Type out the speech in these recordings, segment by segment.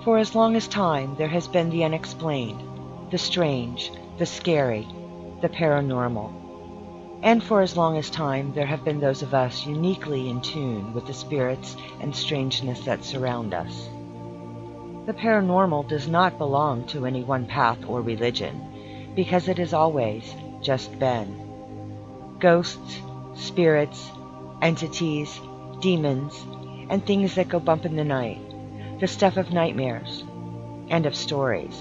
For as long as time, there has been the unexplained, the strange, the scary, the paranormal. And for as long as time, there have been those of us uniquely in tune with the spirits and strangeness that surround us. The paranormal does not belong to any one path or religion, because it has always just been. Ghosts, spirits, entities, demons, and things that go bump in the night, the stuff of nightmares and of stories.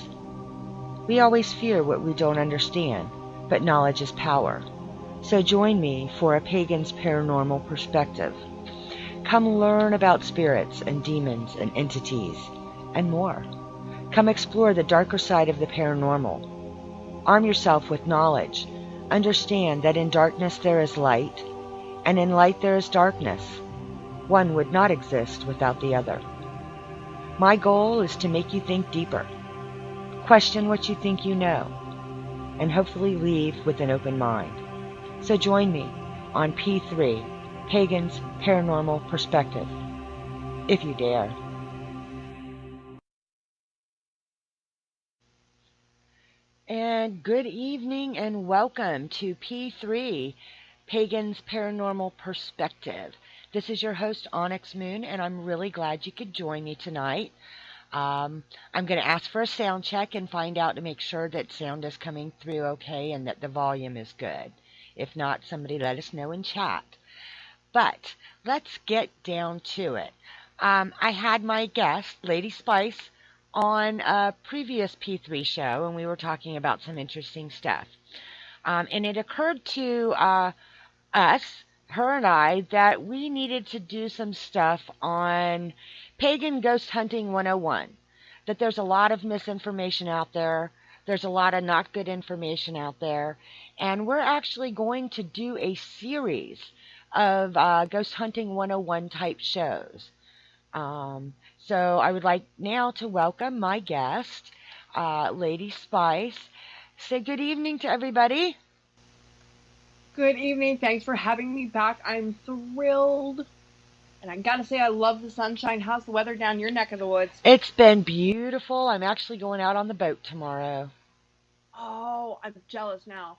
We always fear what we don't understand, but knowledge is power. So join me for a pagan's paranormal perspective. Come learn about spirits and demons and entities and more. Come explore the darker side of the paranormal. Arm yourself with knowledge. Understand that in darkness there is light, and in light there is darkness. One would not exist without the other. My goal is to make you think deeper. Question what you think you know, and hopefully leave with an open mind. So join me on P3, Pagan's Paranormal Perspective, if you dare. And good evening and welcome to P3, Pagan's Paranormal Perspective. This is your host, Onyx Moon, and I'm really glad you could join me tonight. I'm going to ask for a sound check and find out to make sure that sound is coming through okay and that the volume is good. If not, somebody let us know in chat. But let's get down to it. I had my guest, Lady Spice, on a previous P3 show, and we were talking about some interesting stuff. And it occurred to us, her and I, that we needed to do some stuff on Pagan Ghost Hunting 101. That there's a lot of misinformation out there. There's a lot of not good information out there. And we're actually going to do a series of Ghost Hunting 101 type shows. So I would like now to welcome my guest, Lady Spice. Say good evening to everybody. Good evening. Thanks for having me back. I'm thrilled. And I gotta say, I love the sunshine. How's the weather down your neck of the woods? It's been beautiful. I'm actually going out on the boat tomorrow. Oh, I'm jealous now.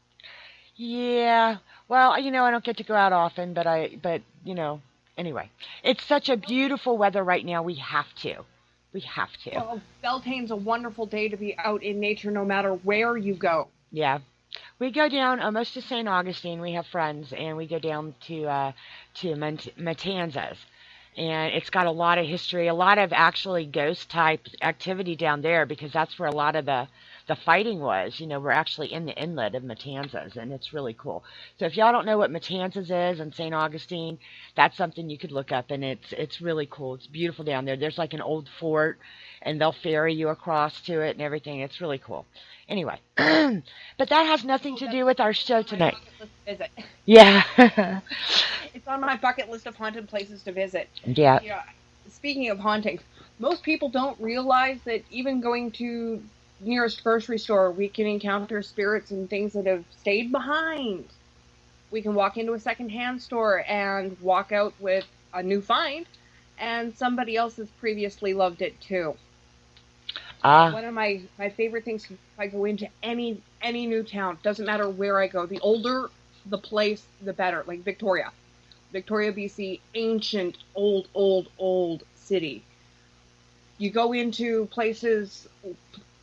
Yeah. Well, I don't get to go out often, but anyway. It's such a beautiful weather right now. We have to. Well, Beltane's a wonderful day to be out in nature no matter where you go. Yeah. We go down almost to St. Augustine. We have friends, and we go down to Matanzas. And it's got a lot of history, a lot of actually ghost-type activity down there because that's where a lot of the fighting was. We're actually in the inlet of Matanzas, and it's really cool. So if y'all don't know what Matanzas is and St. Augustine, that's something you could look up, and it's really cool. It's beautiful down there. There's like an old fort, and they'll ferry you across to it and everything. It's really cool. Anyway, but that has nothing to do with our show tonight. Visit. Yeah. It's on my bucket list of haunted places to visit. Yeah. Speaking of hauntings, most people don't realize that even going to nearest grocery store, we can encounter spirits and things that have stayed behind. We can walk into a secondhand store and walk out with a new find, and somebody else has previously loved it too. One of my favorite things, if I go into any new town, doesn't matter where I go, the older the place, the better. Like Victoria, BC, ancient, old city. You go into places,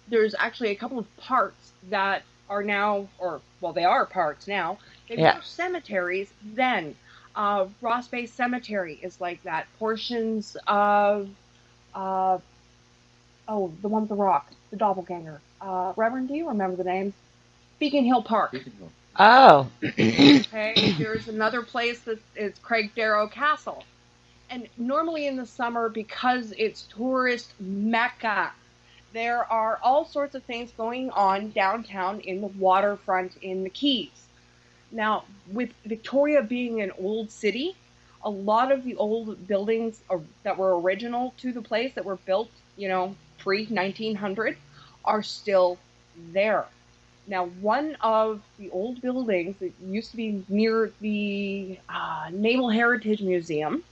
there's actually a couple of parks that are now, they are parks now. They were cemeteries then. Ross Bay Cemetery is like that. Portions of, the one with the rock, the doppelganger. Reverend, do you remember the name? Beacon Hill Park. Oh. Okay, there's another place that is Craigdarrow Castle. And normally in the summer, because it's tourist mecca, there are all sorts of things going on downtown in the waterfront in the Keys. Now, with Victoria being an old city, a lot of the old buildings that were original to the place, that were built, pre-1900, are still there. Now, one of the old buildings that used to be near the Naval Heritage Museum,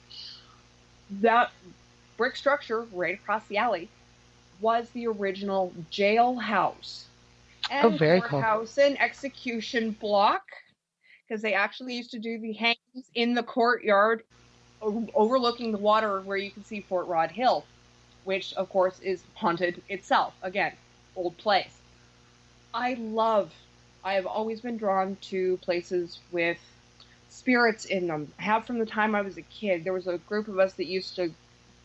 that brick structure right across the alley, was the original jailhouse Oh, and very cool. courthouse and execution block, because they actually used to do the hangings in the courtyard overlooking the water where you can see Fort Rod Hill, which of course is haunted itself. Again, old place. I have always been drawn to places with spirits in them. I have from the time I was a kid. There was a group of us that used to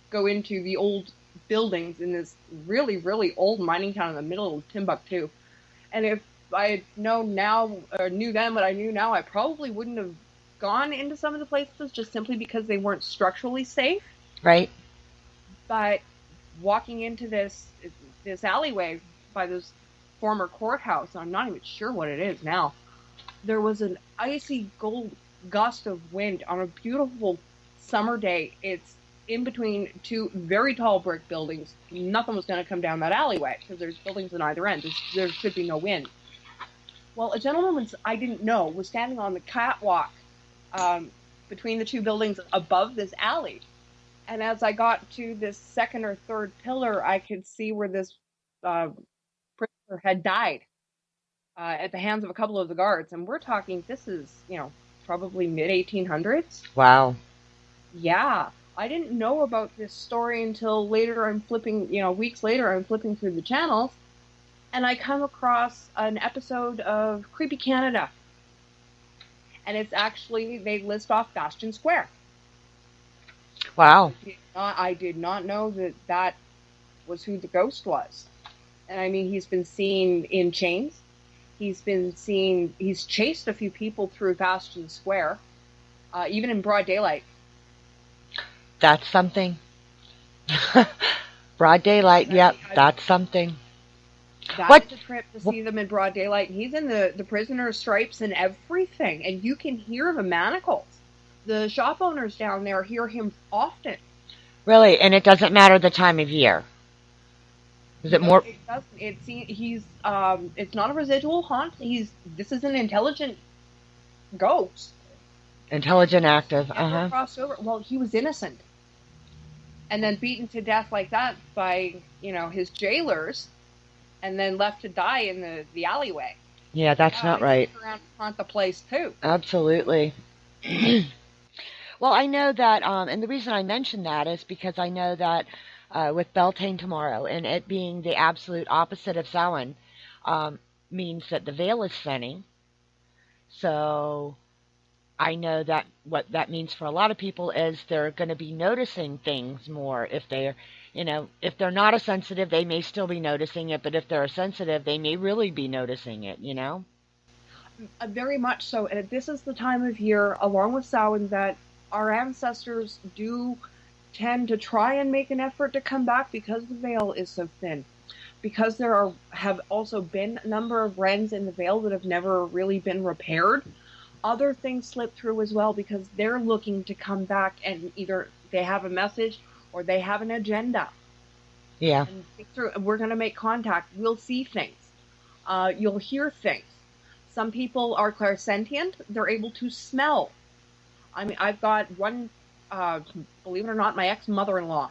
go into the old buildings in this really, really old mining town in the middle of Timbuktu. And if I had known now, or knew then what I knew now, I probably wouldn't have gone into some of the places just simply because they weren't structurally safe. Right. But walking into this alleyway by this former courthouse, I'm not even sure what it is now, there was an icy cold gust of wind on a beautiful summer day. It's in between two very tall brick buildings. Nothing was going to come down that alleyway because there's buildings on either end. There should be no wind. Well, a gentleman I didn't know was standing on the catwalk between the two buildings above this alley. And as I got to this second or third pillar, I could see where this prisoner had died at the hands of a couple of the guards. And we're talking, this is, probably mid-1800s. Wow. Yeah. I didn't know about this story until later. I'm flipping, weeks later, I'm flipping through the channels. And I come across an episode of Creepy Canada. And it's actually, they list off Bastion Square. Wow. I did not know that was who the ghost was. And I mean, he's been seen in chains. He's chased a few people through Bastion Square, even in broad daylight. That's something. Broad daylight, yep, that's something. That's a trip to see them in broad daylight. And he's in the prisoner's stripes and everything. And you can hear the manacles. The shop owners down there hear him often. Really? And it doesn't matter the time of year? Is it more? It doesn't. It's not a residual haunt. This is an intelligent ghost. Intelligent, active. Never crossed over. Well, he was innocent. And then beaten to death like that by, his jailers, and then left to die in the alleyway. Yeah, that's not right. Around to haunt the place too. Absolutely. Well, I know that, and the reason I mention that is because I know that with Beltane tomorrow, and it being the absolute opposite of Samhain, means that the veil is thinning. So I know that what that means for a lot of people is they're going to be noticing things more. If they're, if they're not a sensitive, they may still be noticing it, but if they're a sensitive, they may really be noticing it, Very much so. And this is the time of year, along with Samhain, that our ancestors do tend to try and make an effort to come back because the veil is so thin. Because there have also been a number of rents in the veil that have never really been repaired. Other things slip through as well because they're looking to come back, and either they have a message or they have an agenda. Yeah. And we're going to make contact. We'll see things. You'll hear things. Some people are clairsentient. They're able to smell. I mean, I've got one, believe it or not, my ex-mother-in-law.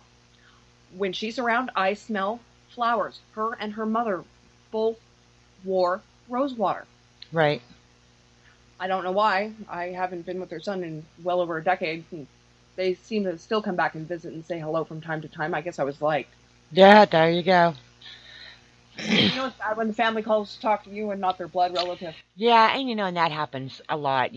When she's around, I smell flowers. Her and her mother both wore rose water. Right. I don't know why. I haven't been with their son in well over a decade. And they seem to still come back and visit and say hello from time to time. I guess I was liked. Yeah, there you go. It's bad when the family calls to talk to you and not their blood relative. Yeah, and and that happens a lot.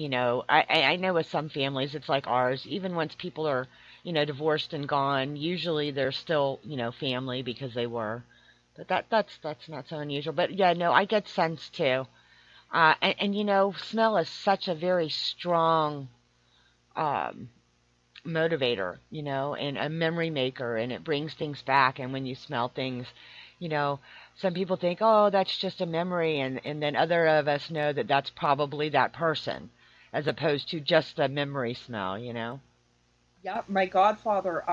I know with some families it's like ours. Even once people are, divorced and gone, usually they're still, family because they were. But that's not so unusual. But yeah, no, I get sense too. And smell is such a very strong motivator, and a memory maker, and it brings things back. And when you smell things, some people think, oh, that's just a memory, and then other of us know that that's probably that person, as opposed to just a memory smell, Yeah, my godfather,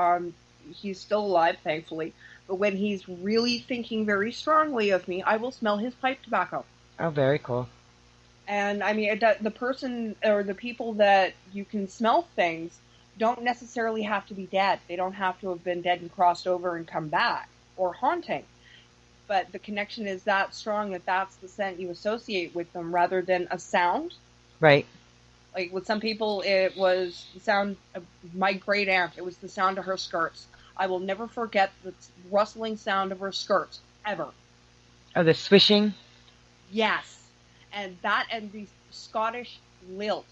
he's still alive, thankfully, but when he's really thinking very strongly of me, I will smell his pipe tobacco. Oh, very cool. And I mean, the person or the people that you can smell things don't necessarily have to be dead. They don't have to have been dead and crossed over and come back or haunting. but the connection is that strong that that's the scent you associate with them rather than a sound. Right. Like with some people, it was the sound of my great aunt. It was the sound of her skirts. I will never forget the rustling sound of her skirts, ever. Oh, the swishing? Yes. And that and the Scottish lilt.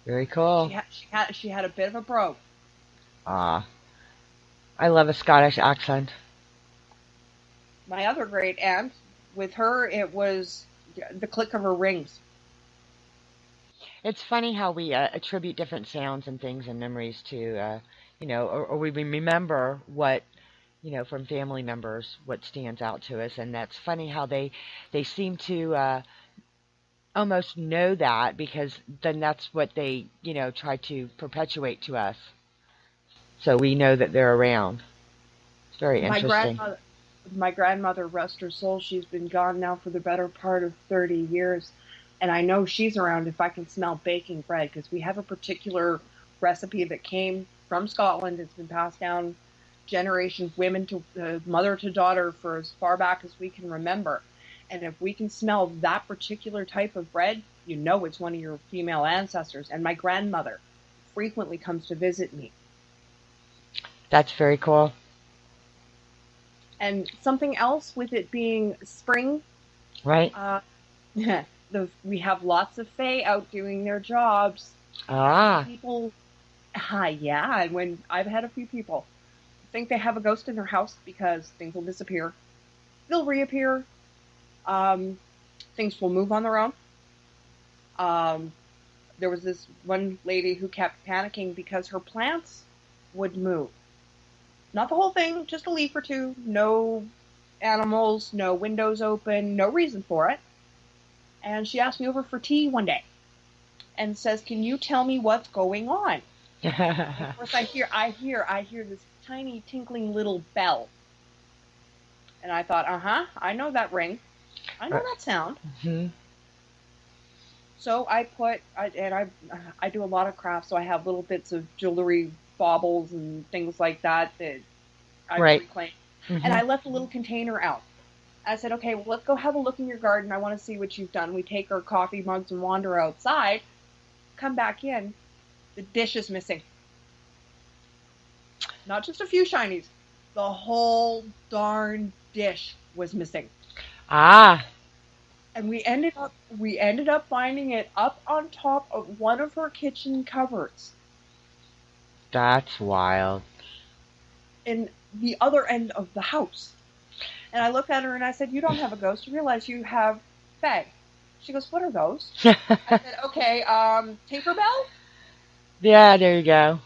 Very cool. She had a bit of a brogue. Ah. I love a Scottish accent. My other great aunt, with her, it was the click of her rings. It's funny how we attribute different sounds and things and memories to, or we remember what, from family members, what stands out to us. And that's funny how they seem to almost know that because then that's what they, try to perpetuate to us. So we know that they're around. It's very My interesting. grandmother, rest her soul, she's been gone now for the better part of 30 years. And I know she's around if I can smell baking bread, because we have a particular recipe that came from Scotland. It's been passed down generations, women to mother to daughter for as far back as we can remember. And if we can smell that particular type of bread, you know it's one of your female ancestors. And my grandmother frequently comes to visit me. That's very cool. And something else with it being spring, Right? we have lots of fae out doing their jobs. Ah. People, yeah, and when I've had a few people think they have a ghost in their house because things will disappear, they'll reappear, things will move on their own. There was this one lady who kept panicking because her plants would move. Not the whole thing, just a leaf or two, no animals, no windows open, no reason for it. And she asked me over for tea one day and says, "Can you tell me what's going on?" Of course, I hear this tiny tinkling little bell. And I thought, I know that ring. I know that sound. Mm-hmm. So I do a lot of crafts, so I have little bits of jewelry, baubles, and things like that I reclaim. Mm-hmm. And I left a little container out. I said, okay, well, let's go have a look in your garden. I want to see what you've done. We take our coffee mugs and wander outside, come back in. The dish is missing. Not just a few shinies. The whole darn dish was missing. Ah. And we ended up finding it up on top of one of her kitchen cupboards. That's wild. In the other end of the house. And I looked at her and I said, "You don't have a ghost. You realize you have fae." She goes, "What are those?" I said, "Okay, Tinkerbell? Yeah, there you go.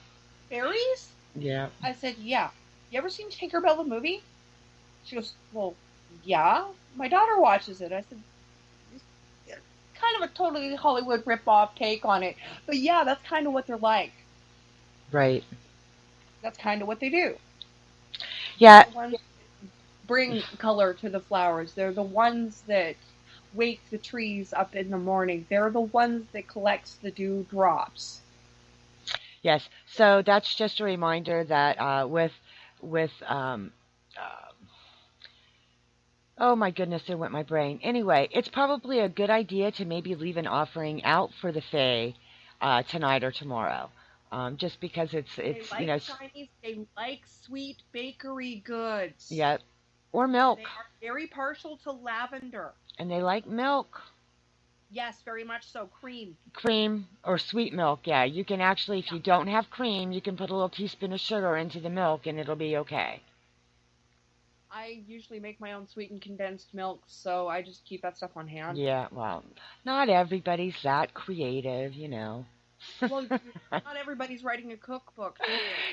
Fairies?" Yeah. I said, "Yeah. You ever seen Tinkerbell the movie?" She goes, "Well, yeah. My daughter watches it." I said, kind of a totally Hollywood rip-off take on it. But yeah, that's kind of what they're like. Right. That's kind of what they do. Yeah. The ones that bring color to the flowers. They're the ones that wake the trees up in the morning. They're the ones that collects the dewdrops. Yes. So that's just a reminder that oh my goodness, there went my brain. Anyway, it's probably a good idea to maybe leave an offering out for the fae tonight or tomorrow. Just because it's they like Chinese, they like sweet bakery goods. Yep. Or milk. And they are very partial to lavender. And they like milk. Yes, very much so. Cream. Cream or sweet milk, yeah. You can actually, if you don't have cream, you can put a little teaspoon of sugar into the milk and it'll be okay. I usually make my own sweetened condensed milk, so I just keep that stuff on hand. Yeah, well, not everybody's that creative, you know. Well, not everybody's writing a cookbook.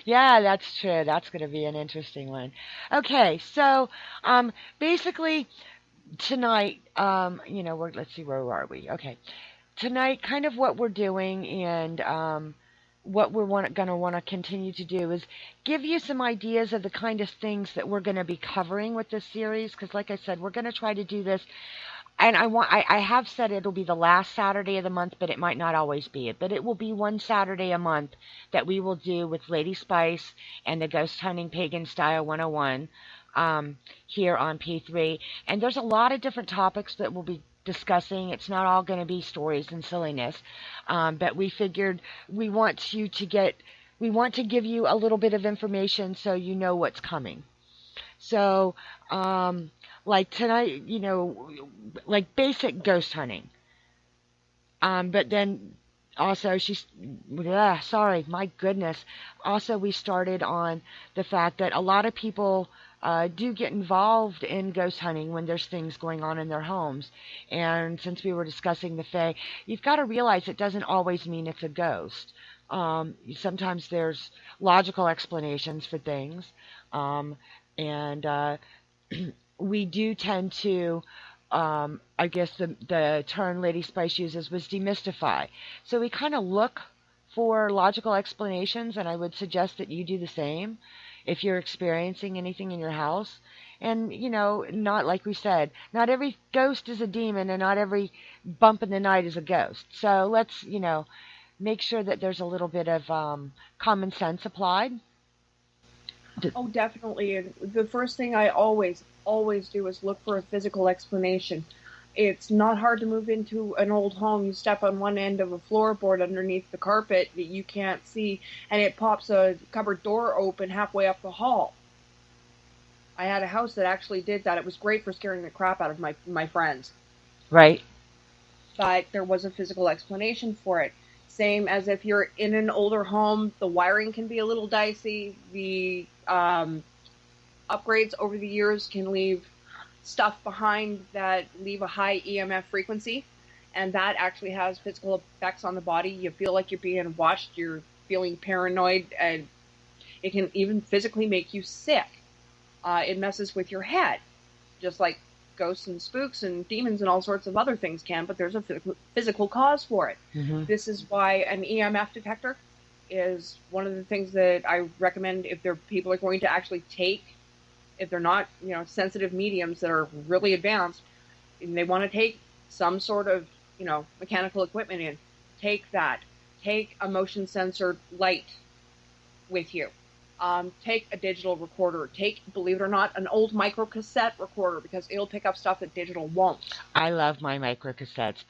Yeah, that's true. That's going to be an interesting one. Okay, so basically tonight, let's see, where are we? Okay, tonight, kind of what we're doing and what we're going to want to continue to do is give you some ideas of the kind of things that we're going to be covering with this series. Because, like I said, we're going to try to do this. And I have said it'll be the last Saturday of the month, but it might not always be it. But it will be one Saturday a month that we will do with Lady Spice and the Ghost Hunting Pagan Style 101. here on P3. And there's a lot of different topics that we'll be discussing. It's not all going to be stories and silliness, but we figured we want to give you a little bit of information so you know what's coming. So, like tonight, like basic ghost hunting. But then also sorry, my goodness. Also, we started on the fact that a lot of people do get involved in ghost hunting when there's things going on in their homes. And since we were discussing the Fae, you've got to realize it doesn't always mean it's a ghost. Sometimes there's logical explanations for things. And we do tend to, I guess the term Lady Spice uses was demystify. So we kind of look for logical explanations, and I would suggest that you do the same if you're experiencing anything in your house. And, not like we said, not every ghost is a demon, and not every bump in the night is a ghost. So let's, make sure that there's a little bit of common sense applied. Oh, definitely. And the first thing I always do is look for a physical explanation. It's not hard to move into an old home. You step on one end of a floorboard underneath the carpet that you can't see, and it pops a cupboard door open halfway up the hall. I had a house that actually did that. It was great for scaring the crap out of my friends. Right. But there was a physical explanation for it. Same as if you're in an older home, the wiring can be a little dicey. The upgrades over the years can leave stuff behind that leave a high EMF frequency, and that actually has physical effects on the body. You feel like you're being watched, you're feeling paranoid, and it can even physically make you sick. It messes with your head, just like ghosts and spooks and demons and all sorts of other things can, but there's a physical cause for it. Mm-hmm. This is why an EMF detector is one of the things that I recommend if people are going to actually take, if they're not, sensitive mediums that are really advanced, and they want to take some sort of, mechanical equipment in, take that. Take a motion sensor light with you. Take a digital recorder. Take, believe it or not, an old microcassette recorder, because it'll pick up stuff that digital won't. I love my microcassettes.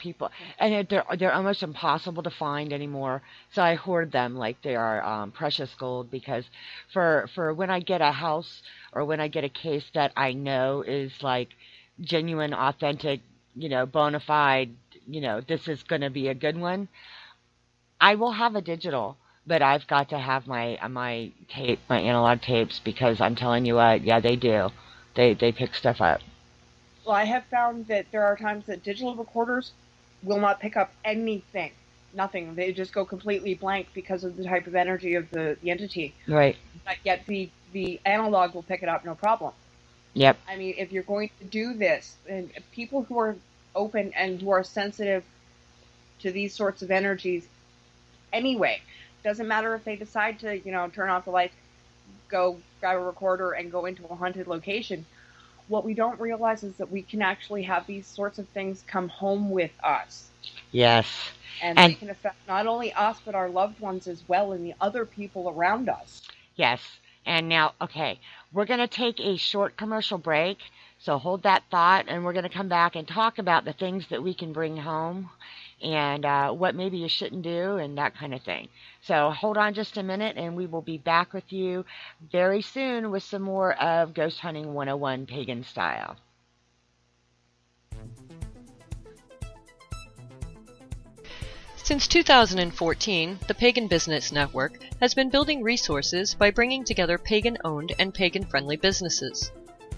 And they're almost impossible to find anymore. So I hoard them like they are precious gold, because for when I get a house or when I get a case that I know is like genuine, authentic, bona fide, this is going to be a good one, I will have a digital. But I've got to have my analog tapes, because I'm telling you what, yeah, they do. They pick stuff up. Well, I have found that there are times that digital recorders will not pick up anything. Nothing. They just go completely blank because of the type of energy of the entity. Right. But yet the analog will pick it up no problem. Yep. I mean, if you're going to do this, and people who are open and who are sensitive to these sorts of energies anyway, doesn't matter if they decide to, turn off the lights, go grab a recorder and go into a haunted location. What we don't realize is that we can actually have these sorts of things come home with us. Yes. And they can affect not only us, but our loved ones as well, and the other people around us. Yes. And now, okay, we're going to take a short commercial break. So hold that thought, and we're going to come back and talk about the things that we can bring home, and what maybe you shouldn't do, and that kind of thing. So hold on just a minute, and we will be back with you very soon with some more of Ghost Hunting 101 Pagan Style. Since 2014, the Pagan Business Network has been building resources by bringing together pagan-owned and pagan-friendly businesses.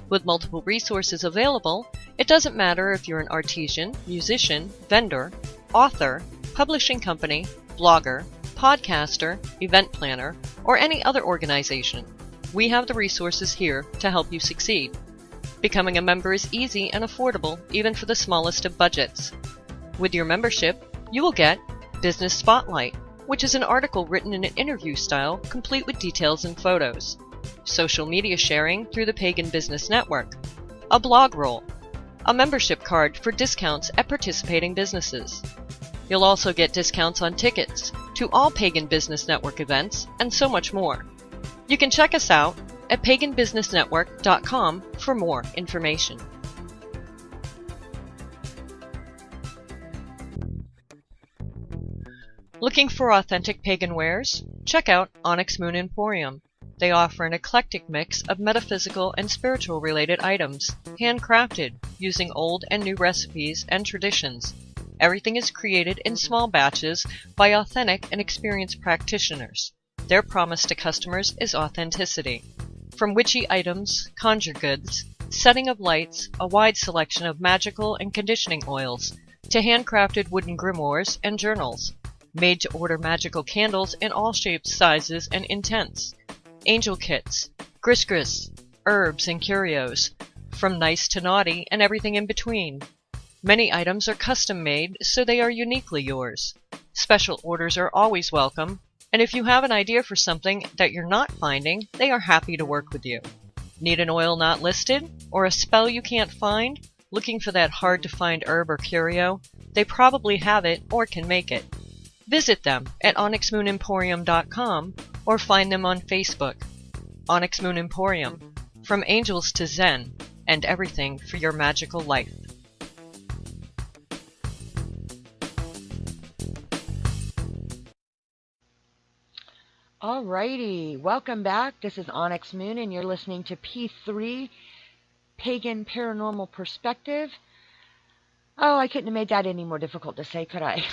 With multiple resources available, it doesn't matter if you're an artisan, musician, vendor, author, publishing company, blogger, podcaster, event planner, or any other organization. We have the resources here to help you succeed. Becoming a member is easy and affordable, even for the smallest of budgets. With your membership, you will get Business Spotlight, which is an article written in an interview style, complete with details and photos. Social media sharing through the Pagan Business Network. A blog roll. A membership card for discounts at participating businesses. You'll also get discounts on tickets to all Pagan Business Network events, and so much more. You can check us out at paganbusinessnetwork.com for more information. Looking for authentic pagan wares? Check out Onyx Moon Emporium. They offer an eclectic mix of metaphysical and spiritual related items, handcrafted using old and new recipes and traditions. Everything is created in small batches by authentic and experienced practitioners. Their promise to customers is authenticity. From witchy items, conjure goods, setting of lights, a wide selection of magical and conditioning oils, to handcrafted wooden grimoires and journals. Made-to-order magical candles in all shapes, sizes, and intents. Angel kits, gris-gris, herbs, and curios, from nice to naughty and everything in between. Many items are custom-made, so they are uniquely yours. Special orders are always welcome, and if you have an idea for something that you're not finding, they are happy to work with you. Need an oil not listed? Or a spell you can't find? Looking for that hard-to-find herb or curio? They probably have it or can make it. Visit them at onyxmoonemporium.com or find them on Facebook. Onyx Moon Emporium, from angels to Zen, and everything for your magical life. Alrighty, welcome back. This is Onyx Moon, and you're listening to P3, Pagan Paranormal Perspective. Oh, I couldn't have made that any more difficult to say, could I?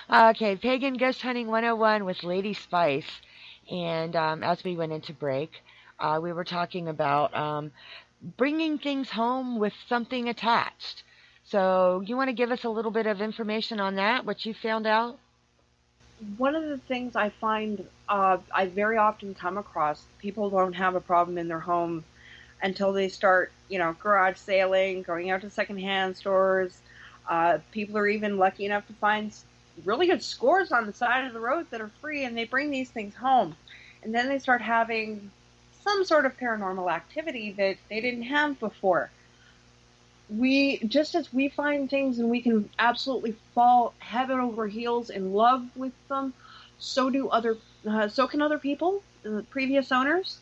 Okay, Pagan Ghost Hunting 101 with Lady Spice. And as we went into break, we were talking about bringing things home with something attached. So you want to give us a little bit of information on that, what you found out? One of the things I find I very often come across, people don't have a problem in their home until they start, garage sailing, going out to secondhand stores. People are even lucky enough to find really good scores on the side of the road that are free, and they bring these things home. And then they start having some sort of paranormal activity that they didn't have before. Just as we find things and we can absolutely fall head over heels in love with them, so can other people, the previous owners.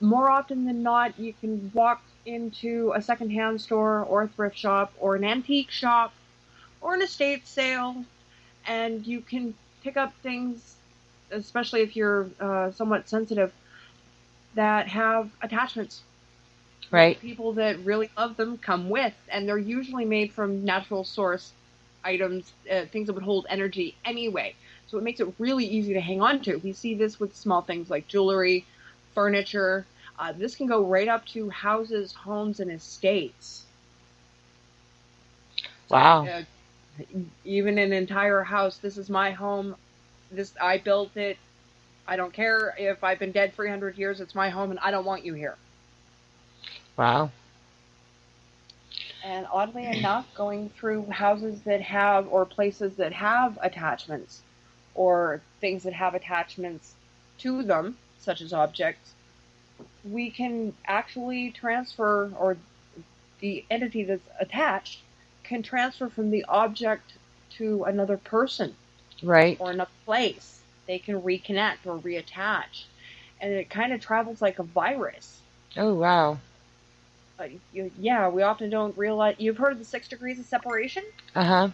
More often than not, you can walk into a secondhand store or a thrift shop or an antique shop or an estate sale, and you can pick up things, especially if you're somewhat sensitive, that have attachments. Right. People that really love them come with, and they're usually made from natural source items, things that would hold energy anyway. So it makes it really easy to hang on to. We see this with small things like jewelry, furniture. This can go right up to houses, homes, and estates. Wow. Even an entire house. This is my home. I built it. I don't care if I've been dead 300 years. It's my home, and I don't want you here. Wow. And oddly enough, going through houses that have, or places that have attachments, or things that have attachments to them, such as objects, we can actually transfer, or the entity that's attached can transfer from the object to another person. Right. Or another place. They can reconnect or reattach. And it kind of travels like a virus. Oh, wow. Yeah, we often don't realize. You've heard of the 6 degrees of separation? Uh-huh.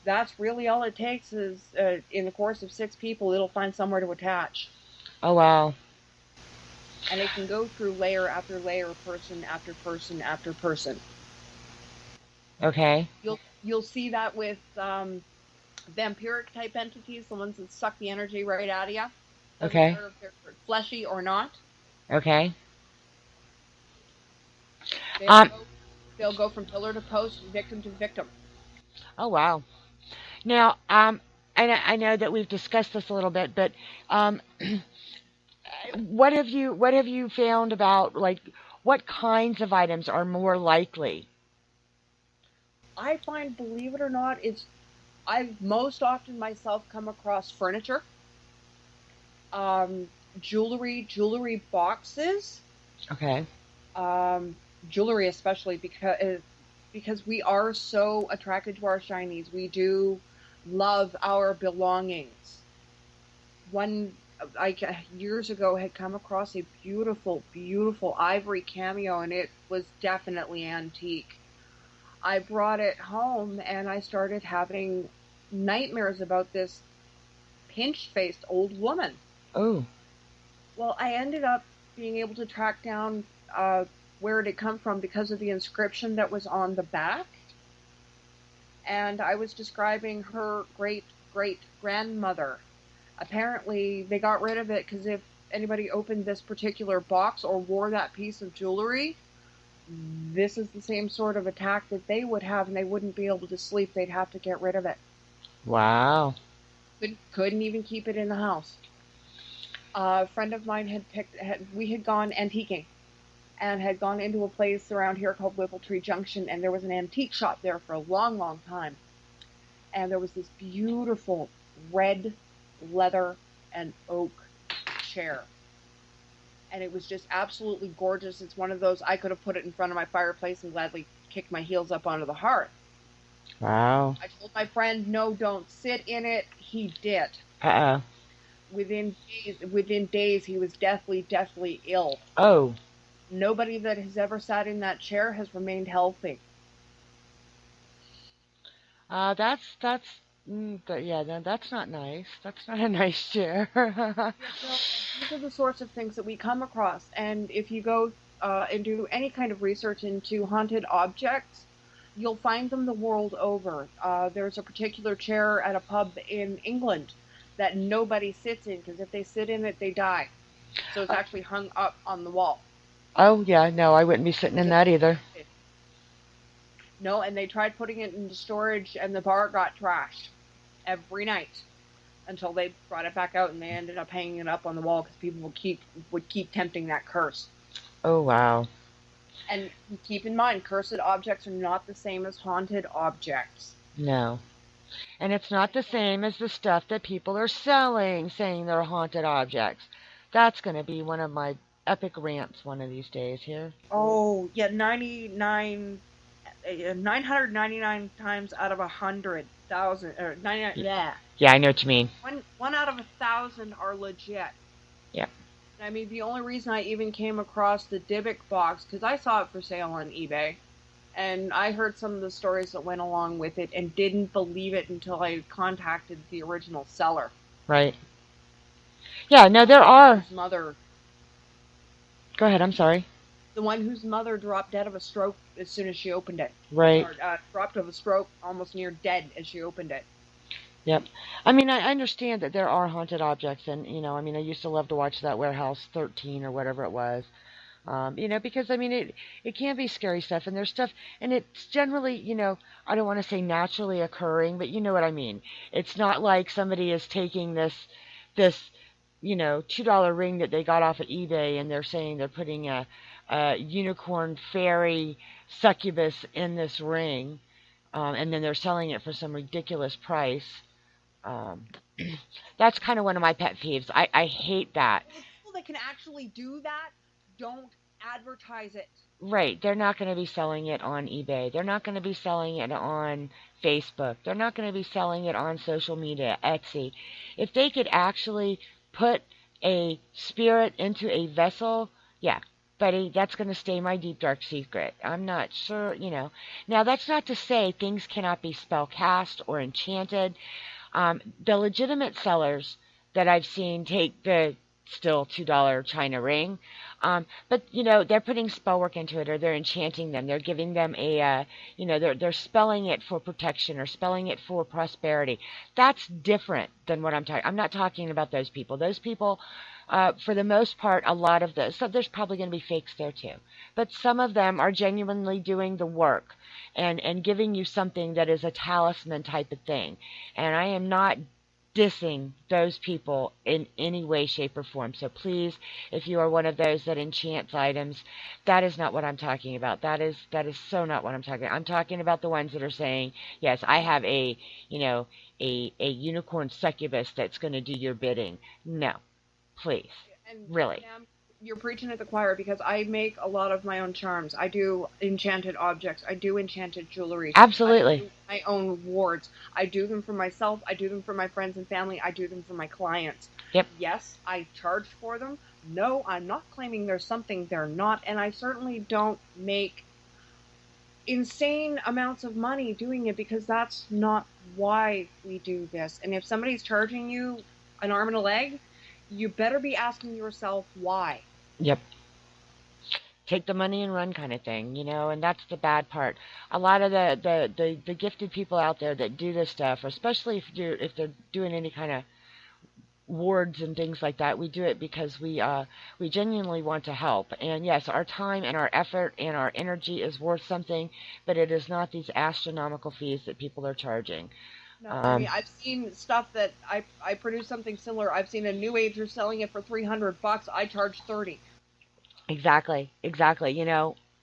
That's really all it takes is, in the course of 6 people, it'll find somewhere to attach. Oh, wow. And it can go through layer after layer, person after person after person. Okay. You'll see that with vampiric type entities, the ones that suck the energy right out of you. Okay. Whether they're fleshy or not. Okay. They'll go from pillar to post, victim to victim. Oh, wow. Now, I know that we've discussed this a little bit, but what have you found about, like, what kinds of items are more likely? I find, believe it or not, I've most often myself come across furniture, jewelry boxes. Okay. Jewelry especially because we are so attracted to our shinies. We do love our belongings. One years ago had come across a beautiful, beautiful ivory cameo, and it was definitely antique. I brought it home, and I started having nightmares about this pinch-faced old woman. Oh. Well, I ended up being able to track down where it had come from because of the inscription that was on the back. And I was describing her great-great-grandmother. Apparently, they got rid of it because if anybody opened this particular box or wore that piece of jewelry, this is the same sort of attack that they would have, and they wouldn't be able to sleep. They'd have to get rid of it. Wow. Couldn't even keep it in the house. A friend of mine we had gone antiquing and had gone into a place around here called Whippletree Junction, and there was an antique shop there for a long, long time. And there was this beautiful red leather and oak chair. And it was just absolutely gorgeous. It's one of those, I could have put it in front of my fireplace and gladly kicked my heels up onto the hearth. Wow. I told my friend, no, don't sit in it. He did. Uh-oh. Within days, he was deathly ill. Oh. Nobody that has ever sat in that chair has remained healthy. That's not nice. That's not a nice chair. These are the sorts of things that we come across. And if you go and do any kind of research into haunted objects, you'll find them the world over. There's a particular chair at a pub in England that nobody sits in, because if they sit in it, they die. So it's actually hung up on the wall. Oh, yeah, no, I wouldn't be sitting in that either. No, and they tried putting it into storage, and the bar got trashed every night until they brought it back out, and they ended up hanging it up on the wall because people would keep tempting that curse. Oh, wow. And keep in mind, cursed objects are not the same as haunted objects. No. And it's not the same as the stuff that people are selling, saying they're haunted objects. That's going to be one of my epic rants one of these days here. Oh, yeah, 999 times out of 100,000, or 99, yeah. Yeah, I know what you mean. One out of 1,000 are legit. Yeah. I mean, the only reason I even came across the Dybbuk box, because I saw it for sale on eBay, and I heard some of the stories that went along with it and didn't believe it until I contacted the original seller. Right. Yeah, no, there are. His mother. Go ahead, I'm sorry. The one whose mother dropped dead of a stroke as soon as she opened it. Right. Or, dropped of a stroke almost near dead as she opened it. Yep. I mean, I understand that there are haunted objects, and, I used to love to watch that Warehouse 13 or whatever it was. Because, it can be scary stuff, and there's stuff, and it's generally, I don't want to say naturally occurring, but you know what I mean. It's not like somebody is taking this $2 ring that they got off of eBay, and they're saying they're putting a unicorn fairy succubus in this ring, and then they're selling it for some ridiculous price. That's kind of one of my pet peeves. I hate that. People that can actually do that don't advertise it. Right. They're not going to be selling it on eBay. They're not going to be selling it on Facebook. They're not going to be selling it on social media, Etsy. If they could actually put a spirit into a vessel, yeah, buddy, that's going to stay my deep, dark secret. I'm not sure, Now, that's not to say things cannot be spell cast or enchanted. The legitimate sellers that I've seen take the still $2 China ring, but they're putting spell work into it, or they're enchanting them. They're giving them they're spelling it for protection or spelling it for prosperity. That's different than what I'm talking. I'm not talking about those people. Those people, for the most part, a lot of those. So there's probably going to be fakes there too, but some of them are genuinely doing the work and giving you something that is a talisman type of thing. And I am not dissing those people in any way, shape, or form. So please, if you are one of those that enchants items, that is not what I'm talking about. That is so not what I'm talking about. I'm talking about the ones that are saying, yes, I have a unicorn succubus that's going to do your bidding. No, please, And really. you're preaching at the choir, because I make a lot of my own charms. I do enchanted objects. I do enchanted jewelry. I Absolutely. do my own wards. I do them for myself. I do them for my friends and family. I do them for my clients. Yep. Yes, I charge for them. No, I'm not claiming there's something they're not, and I certainly don't make insane amounts of money doing it, because that's not why we do this. And if somebody's charging you an arm and a leg, you better be asking yourself why. Yep. Take the money and run kind of thing, and that's the bad part. A lot of the gifted people out there that do this stuff, especially if they're doing any kind of wards and things like that, we do it because we genuinely want to help. And yes, our time and our effort and our energy is worth something, but it is not these astronomical fees that people are charging. No, I mean, I've seen stuff that I produce something similar. I've seen a new ager selling it for $300. I charge $30. Exactly.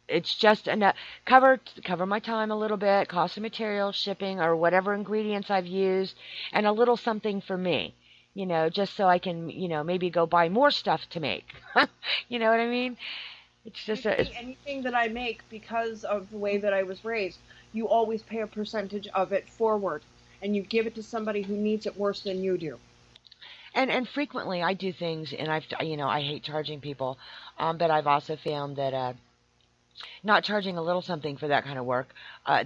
It's just enough cover my time a little bit, cost of materials, shipping, or whatever ingredients I've used, and a little something for me. Just so I can, maybe go buy more stuff to make. You know what I mean? It's just anything that I make, because of the way that I was raised, you always pay a percentage of it forward, and you give it to somebody who needs it worse than you do. And frequently I do things, and I hate charging people, but I've also found that not charging a little something for that kind of work,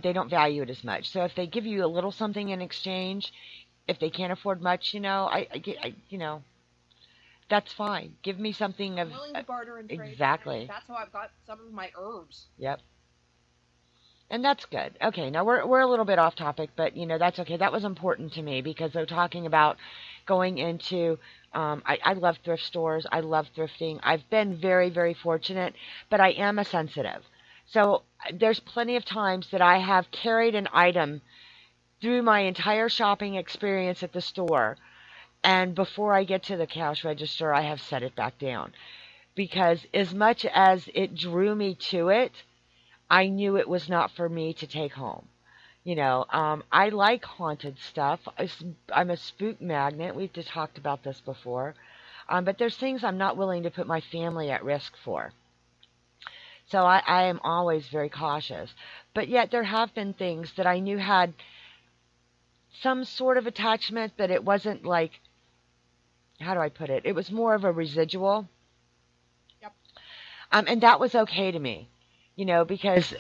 they don't value it as much. So if they give you a little something in exchange, if they can't afford much, that's fine. Give me something of... I'm willing to barter and trade. Exactly. That's how I've got some of my herbs. Yep. And that's good. Okay, now we're a little bit off topic, but that's okay. That was important to me because they're talking about going into... I love thrift stores. I love thrifting. I've been very, very fortunate, but I am a sensitive. So there's plenty of times that I have carried an item through my entire shopping experience at the store, and before I get to the cash register, I have set it back down. Because as much as it drew me to it, I knew it was not for me to take home. I like haunted stuff. I'm a spook magnet. We've just talked about this before. But there's things I'm not willing to put my family at risk for. So I am always very cautious. But yet there have been things that I knew had some sort of attachment, but it wasn't like, how do I put it? It was more of a residual. Yep. And that was okay to me, because...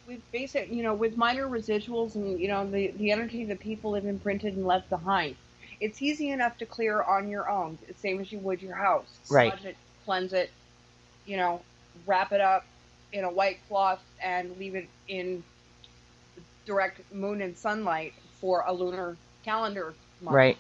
With basic, with minor residuals and, the energy that people have imprinted and left behind, it's easy enough to clear on your own, the same as you would your house. Right. Smudge it, cleanse it, wrap it up in a white cloth and leave it in direct moon and sunlight for a lunar calendar month. Right.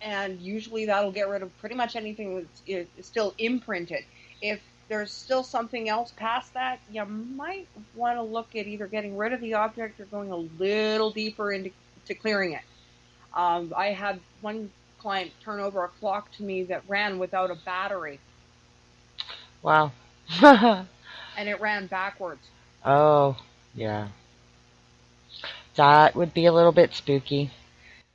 And usually that'll get rid of pretty much anything that's still imprinted. If there's still something else past that, you might want to look at either getting rid of the object or going a little deeper into clearing it. I had one client turn over a clock to me that ran without a battery. Wow. And it ran backwards. Oh, yeah. That would be a little bit spooky.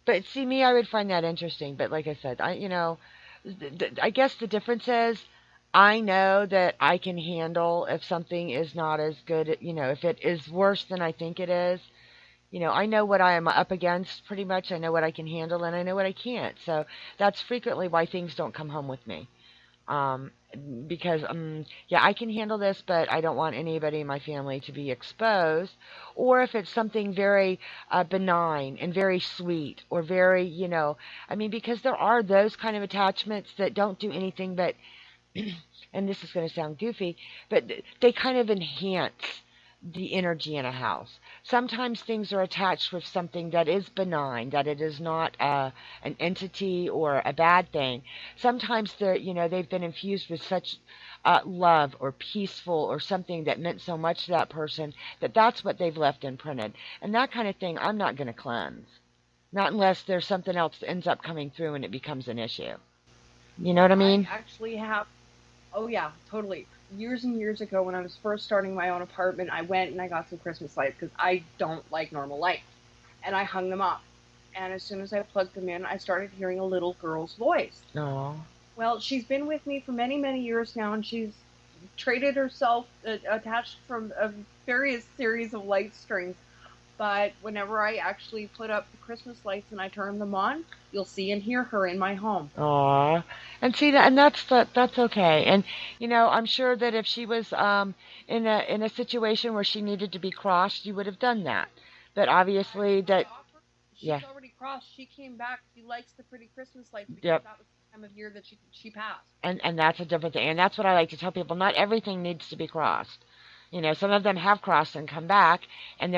But see, me, I would find that interesting. But like I said, I guess the difference is I know that I can handle if something is not as good, if it is worse than I think it is. I know what I am up against pretty much. I know what I can handle and I know what I can't. So that's frequently why things don't come home with me. Because, I can handle this, but I don't want anybody in my family to be exposed. Or if it's something very benign and very sweet or very, because there are those kind of attachments that don't do anything but, and this is going to sound goofy, but they kind of enhance the energy in a house. Sometimes things are attached with something that is benign, that it is not an entity or a bad thing. Sometimes they've been infused with such love or peaceful or something that meant so much to that person that's what they've left imprinted. And that kind of thing I'm not going to cleanse. Not unless there's something else that ends up coming through and it becomes an issue. You know what I mean? I actually have, oh yeah, totally. Years and years ago, when I was first starting my own apartment, I went and I got some Christmas lights because I don't like normal lights. And I hung them up. And as soon as I plugged them in, I started hearing a little girl's voice. Aww. Well, she's been with me for many, many years now, and she's traded herself attached from a various series of light strings. But whenever I actually put up the Christmas lights and I turn them on, you'll see and hear her in my home. Aw, and see that, and that's okay. And I'm sure that if she was in a situation where she needed to be crossed, you would have done that. But obviously that, yeah, She's already crossed. She came back. She likes the pretty Christmas lights because yep. that was the time of year that she passed. And that's a different thing. And that's what I like to tell people. Not everything needs to be crossed. Some of them have crossed and come back, and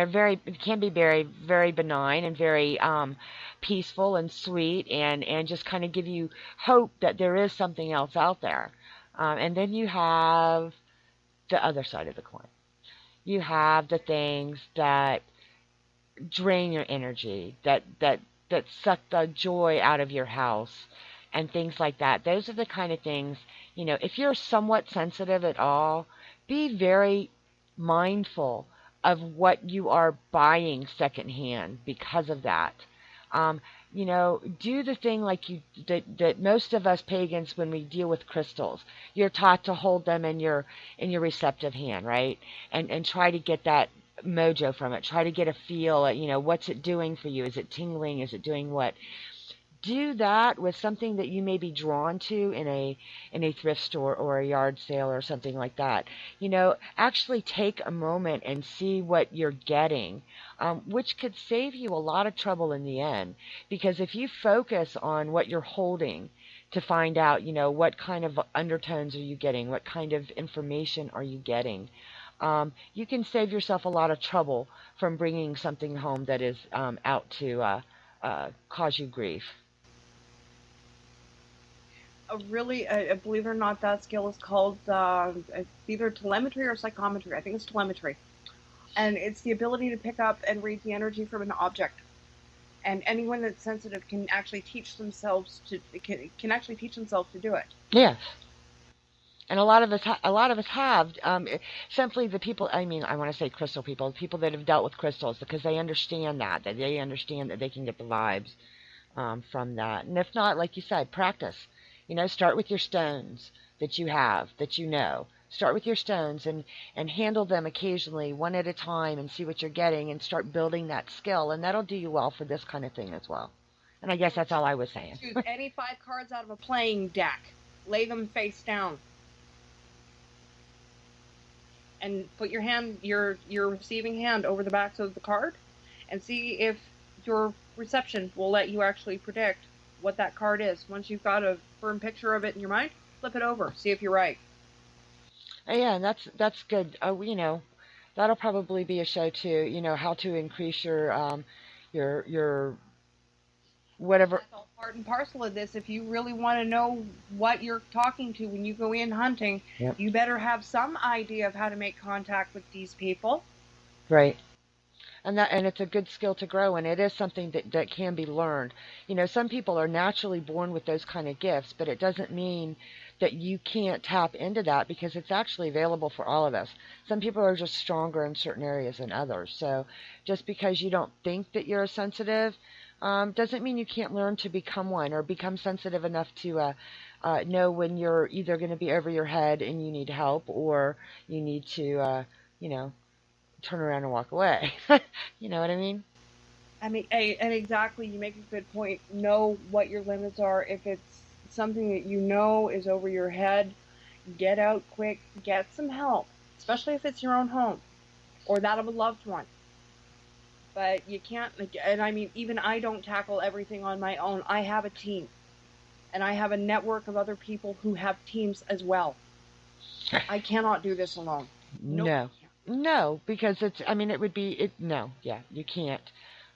can be very, very benign and very peaceful and sweet, and just kind of give you hope that there is something else out there. And then you have the other side of the coin. You have the things that drain your energy, that suck the joy out of your house, and things like that. Those are the kind of things, if you're somewhat sensitive at all, be very mindful of what you are buying secondhand because of that. Do the thing like that most of us pagans, when we deal with crystals, you're taught to hold them in your receptive hand, right? And try to get that mojo from it. Try to get a feel at, what's it doing for you? Is it tingling? Is it doing what? Do that with something that you may be drawn to in a thrift store or a yard sale or something like that. Actually take a moment and see what you're getting, which could save you a lot of trouble in the end. Because if you focus on what you're holding to find out, what kind of undertones are you getting, what kind of information are you getting, you can save yourself a lot of trouble from bringing something home that is out to cause you grief. Really, believe it or not, that skill is called it's either telemetry or psychometry. I think it's telemetry. And it's the ability to pick up and read the energy from an object. And anyone that's sensitive can actually teach themselves to do it. Yes. And a lot of us have simply the people. I mean, I want to say crystal people that have dealt with crystals, because they understand that they understand that they can get the vibes from that. And if not, like you said, practice. Start with your stones that you have, that you know. Start with your stones and handle them occasionally, one at a time, and see what you're getting, and start building that skill. And that'll do you well for this kind of thing as well. And I guess that's all I was saying. Choose any 5 cards out of a playing deck. Lay them face down. And put your receiving hand over the backs of the card, and see if your reception will let you actually predict what that card is. Once you've got a firm picture of it in your mind, flip it over, see if you're right. Yeah, and that's good. That'll probably be a show too. How to increase your whatever. That's all part and parcel of this. If you really want to know what you're talking to when you go in hunting, Yep. You better have some idea of how to make contact with these people. Right. And it's a good skill to grow, and it is something that can be learned. Some people are naturally born with those kind of gifts, but it doesn't mean that you can't tap into that, because it's actually available for all of us. Some people are just stronger in certain areas than others. So just because you don't think that you're sensitive doesn't mean you can't learn to become one, or become sensitive enough to know when you're either going to be over your head and you need help, or you need to, turn around and walk away. You know what I mean? And exactly, you make a good point. Know what your limits are. If it's something that you know is over your head, get out quick, get some help, especially if it's your own home or that of a loved one. But you can't, and I mean, even I don't tackle everything on my own. I have a team, and I have a network of other people who have teams as well. I cannot do this alone. Nope. No, because you can't.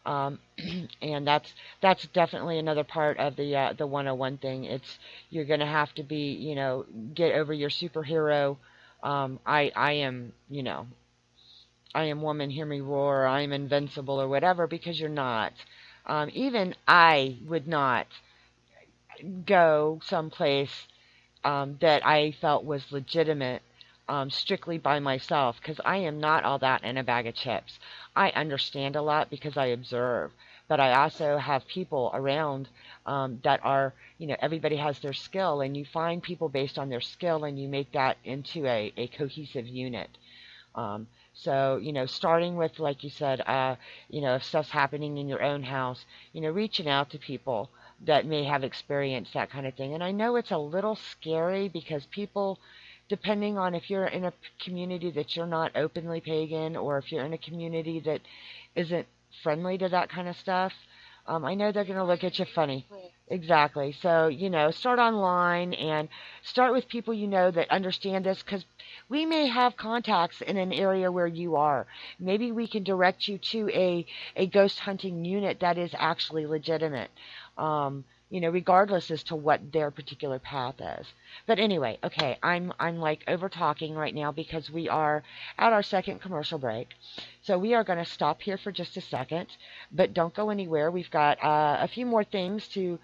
And that's definitely another part of the 101 thing. You're going to have to be, get over your superhero. I am woman, hear me roar, I am invincible, or whatever, because you're not. Even I would not go someplace that I felt was legitimate strictly by myself, because I am not all that in a bag of chips. I understand a lot because I observe, but I also have people around that are, everybody has their skill, and you find people based on their skill, and you make that into a cohesive unit. Um, so, starting with, like you said, if stuff's happening in your own house, reaching out to people that may have experienced that kind of thing. And I know it's a little scary because people, depending on if you're in a community that you're not openly pagan, or if you're in a community that isn't friendly to that kind of stuff, I know they're going to look at you funny. Exactly. So, start online and start with people that understand this, because we may have contacts in an area where you are. Maybe we can direct you to a ghost hunting unit that is actually legitimate, regardless as to what their particular path is. But anyway, okay, I'm like over talking right now because we are at our second commercial break. So we are going to stop here for just a second, but don't go anywhere. We've got a few more things to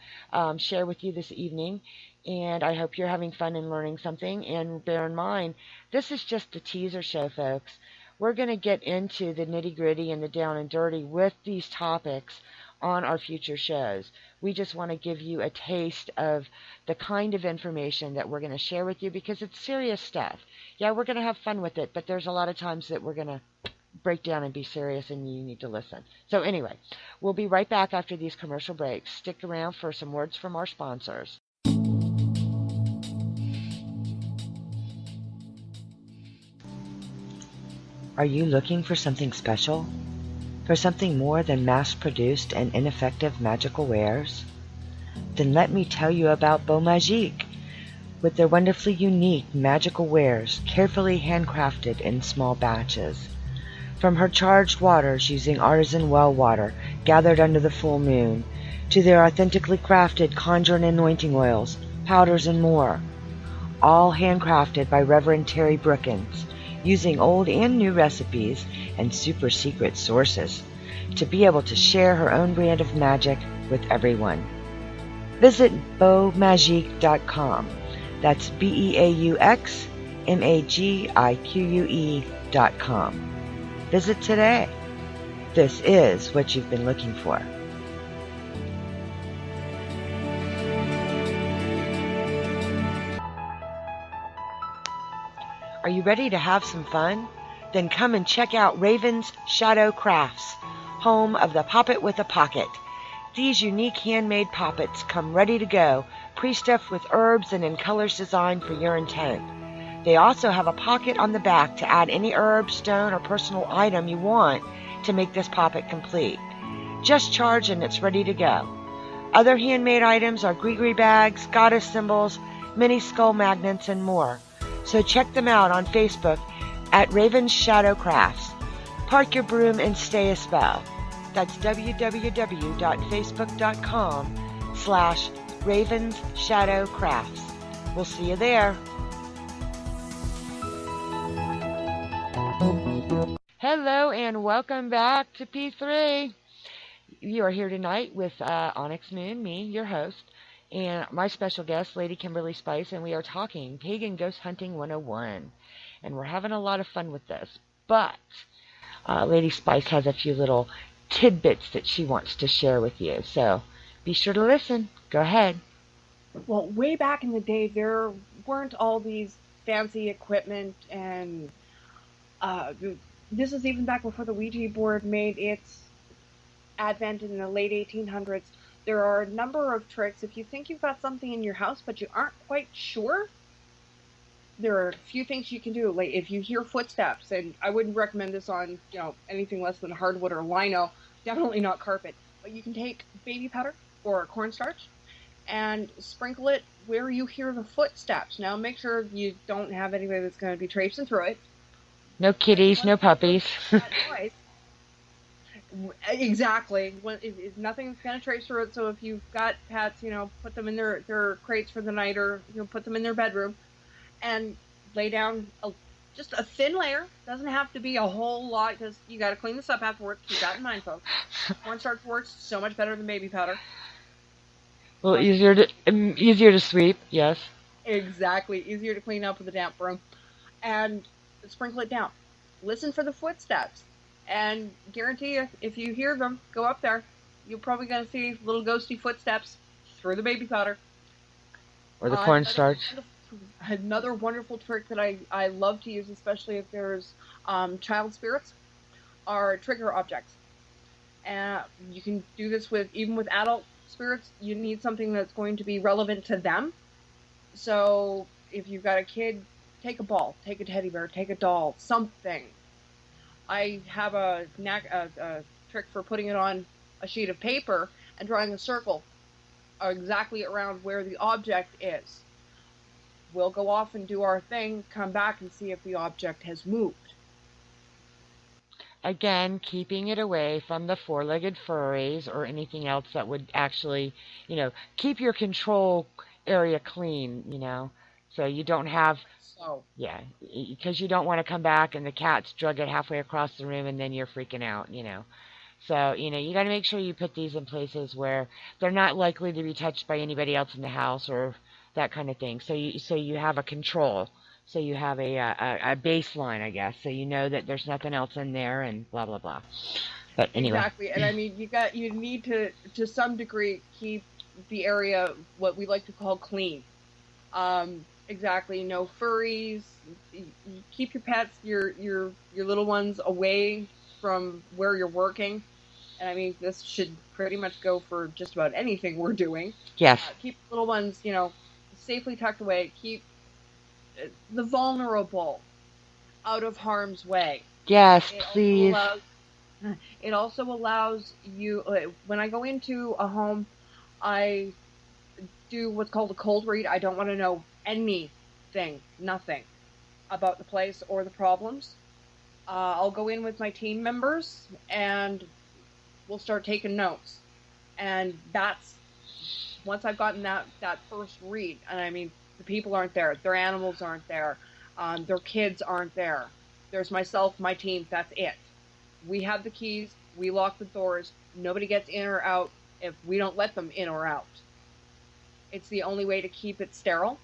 share with you this evening, and I hope you're having fun and learning something. And bear in mind, this is just a teaser show, folks. We're going to get into the nitty-gritty and the down and dirty with these topics on our future shows. We just want to give you a taste of the kind of information that we're going to share with you, because it's serious stuff. Yeah, we're going to have fun with it, but there's a lot of times that we're going to break down and be serious, and you need to listen. So anyway, we'll be right back after these commercial breaks. Stick around for some words from our sponsors. Are you looking for something special? For something more than mass-produced and ineffective magical wares? Then let me tell you about Beau Magique, with their wonderfully unique magical wares carefully handcrafted in small batches. From her charged waters using artisan well water gathered under the full moon, to their authentically crafted conjure and anointing oils, powders, and more, all handcrafted by Reverend Terry Brookins, using old and new recipes and super secret sources to be able to share her own brand of magic with everyone. Visit beaumagique.com. That's BEAUXMAGIQUE.com. Visit today. This is what you've been looking for. Are you ready to have some fun? Then come and check out Raven's Shadow Crafts, home of the Poppet with a Pocket. These unique handmade poppets come ready to go, pre-stuffed with herbs and in colors designed for your intent. They also have a pocket on the back to add any herb, stone, or personal item you want to make this poppet complete. Just charge and it's ready to go. Other handmade items are gree-gree bags, goddess symbols, mini skull magnets, and more. So check them out on Facebook at Raven's Shadow Crafts. Park your broom and stay a spell. That's www.facebook.com/Ravens Shadow Crafts. We'll see you there. Hello and welcome back to P3. You are here tonight with Onyx Moon, me, your host, and my special guest, Lady Kimberly Spice, and we are talking Pagan Ghost Hunting 101. And we're having a lot of fun with this. But Lady Spice has a few little tidbits that she wants to share with you. So be sure to listen. Go ahead. Well, way back in the day, there weren't all these fancy equipment, and this is even back before the Ouija board made its advent in the late 1800s. There are a number of tricks. If you think you've got something in your house but you aren't quite sure, there are a few things you can do. Like if you hear footsteps, and I wouldn't recommend this on anything less than hardwood or lino, definitely not carpet, but you can take baby powder or cornstarch and sprinkle it where you hear the footsteps. Now make sure you don't have anybody that's going to be traipsing through it. No kitties, no puppies. Exactly. Nothing's going to trace through it. So if you've got pets, put them in their crates for the night, or put them in their bedroom, and lay down just a thin layer. Doesn't have to be a whole lot, because you got to clean this up afterwards. Keep that in mind, folks. Cornstarch works so much better than baby powder. Well, easier to sweep, yes. Exactly. Easier to clean up with a damp broom. And sprinkle it down. Listen for the footsteps. And guarantee you, if you hear them, go up there. you're probably going to see little ghosty footsteps through the baby powder. Or the cornstarch. Another wonderful trick that I love to use, especially if there's child spirits, are trigger objects. And you can do this even with adult spirits. You need something that's going to be relevant to them. So if you've got a kid, take a ball, take a teddy bear, take a doll, something. I have a trick for putting it on a sheet of paper and drawing a circle exactly around where the object is. We'll go off and do our thing, come back and see if the object has moved. Again, keeping it away from the four-legged furries or anything else that would actually, keep your control area clean, so you don't have, because you don't want to come back and the cat's drug it halfway across the room and then you're freaking out, So, you got to make sure you put these in places where they're not likely to be touched by anybody else in the house or that kind of thing. So you have a control. So you have a baseline, I guess. So you know that there's nothing else in there and blah, blah, blah. But anyway. Exactly. And I mean, you need to some degree, keep the area what we like to call clean. Exactly. No furries. Keep your pets, your little ones away from where you're working. And I mean, this should pretty much go for just about anything we're doing. Yes. Keep little ones, safely tucked away. Keep the vulnerable out of harm's way. Yes, please. It also allows you, when I go into a home, I do what's called a cold read. I don't want to know anything, nothing about the place or the problems. I'll go in with my team members and we'll start taking notes. And that's, once I've gotten that first read, and I mean, the people aren't there, their animals aren't there, their kids aren't there. There's myself, my team, that's it. We have the keys, we lock the doors, nobody gets in or out if we don't let them in or out. It's the only way to keep it sterile.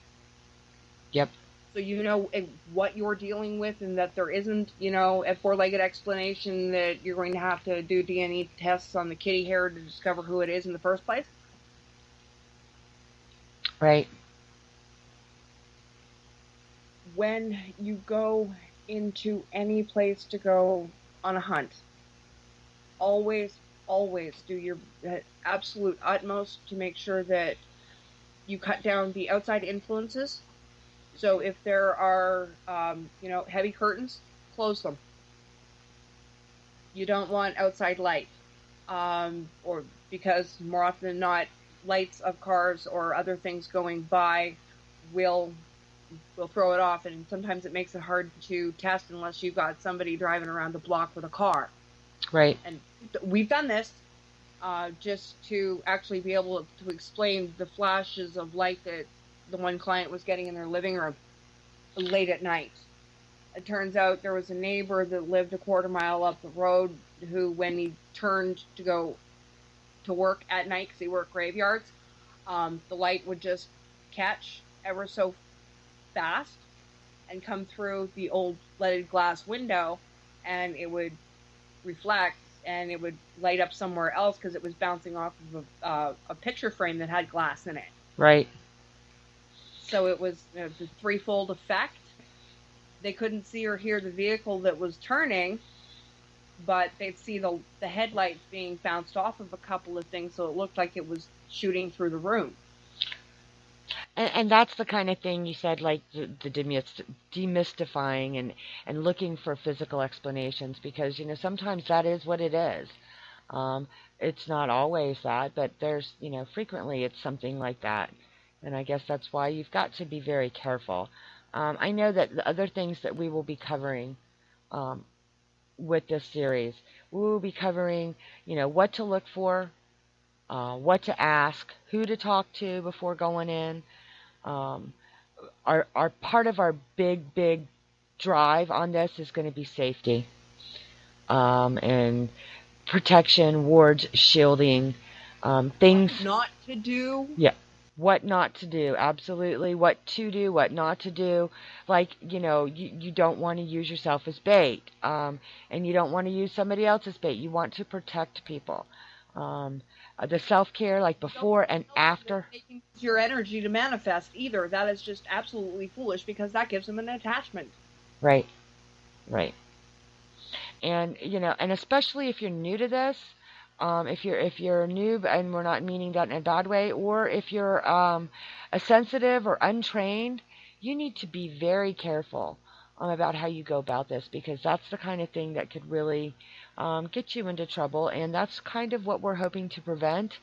Yep. So you know what you're dealing with and that there isn't, a four-legged explanation that you're going to have to do DNA tests on the kitty hair to discover who it is in the first place. Right. When you go into any place to go on a hunt, always do your absolute utmost to make sure that you cut down the outside influences. So if there are, heavy curtains, close them. You don't want outside light, or because more often than not, lights of cars or other things going by will throw it off, and sometimes it makes it hard to test unless you've got somebody driving around the block with a car. Right. And we've done this just to actually be able to explain the flashes of light that the one client was getting in their living room late at night. It turns out there was a neighbor that lived a quarter mile up the road who, when he turned to go to work at night, because he worked graveyards, the light would just catch ever so fast and come through the old leaded glass window, and it would reflect and it would light up somewhere else because it was bouncing off of a picture frame that had glass in it. Right. So it was the threefold effect. They couldn't see or hear the vehicle that was turning, but they'd see the headlights being bounced off of a couple of things, so it looked like it was shooting through the room. And that's the kind of thing you said, like the demystifying and looking for physical explanations, because, sometimes that is what it is. It's not always that, but there's, frequently it's something like that. And I guess that's why you've got to be very careful. I know that the other things that we will be covering with this series, we will be covering, what to look for, what to ask, who to talk to before going in. Our part of our big drive on this is going to be safety, and protection, wards, shielding, things what not to do. Yeah. What not to do, absolutely. What to do, what not to do. Like, you don't want to use yourself as bait, and you don't want to use somebody else's bait. You want to protect people. The self-care, like before and after. They can use your energy to manifest either. That is just absolutely foolish because that gives them an attachment. Right, right. And and especially if you're new to this, if you're a noob, and we're not meaning that in a bad way, or if you're a sensitive or untrained, you need to be very careful about how you go about this, because that's the kind of thing that could really get you into trouble, and that's kind of what we're hoping to prevent,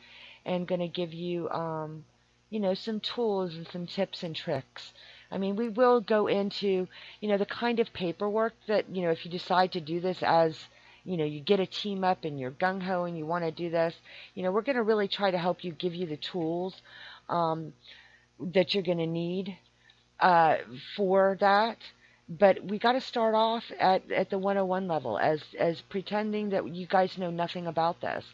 and going to give you some tools and some tips and tricks. I mean, we will go into, the kind of paperwork that, if you decide to do this as, you get a team up and you're gung-ho and you want to do this, we're going to really try to help you, give you the tools that you're going to need for that. But we got to start off at the 101 level, as pretending that you guys know nothing about this.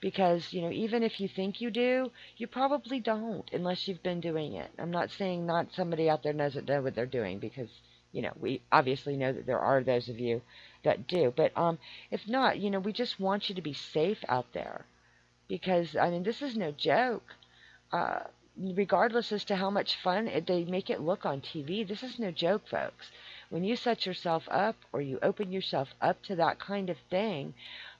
Because, even if you think you do, you probably don't unless you've been doing it. I'm not saying not somebody out there doesn't know what they're doing, because, we obviously know that there are those of you that do. But if not, we just want you to be safe out there. Because, I mean, this is no joke. Regardless as to how much fun they make it look on TV, this is no joke, folks. When you set yourself up, or you open yourself up to that kind of thing,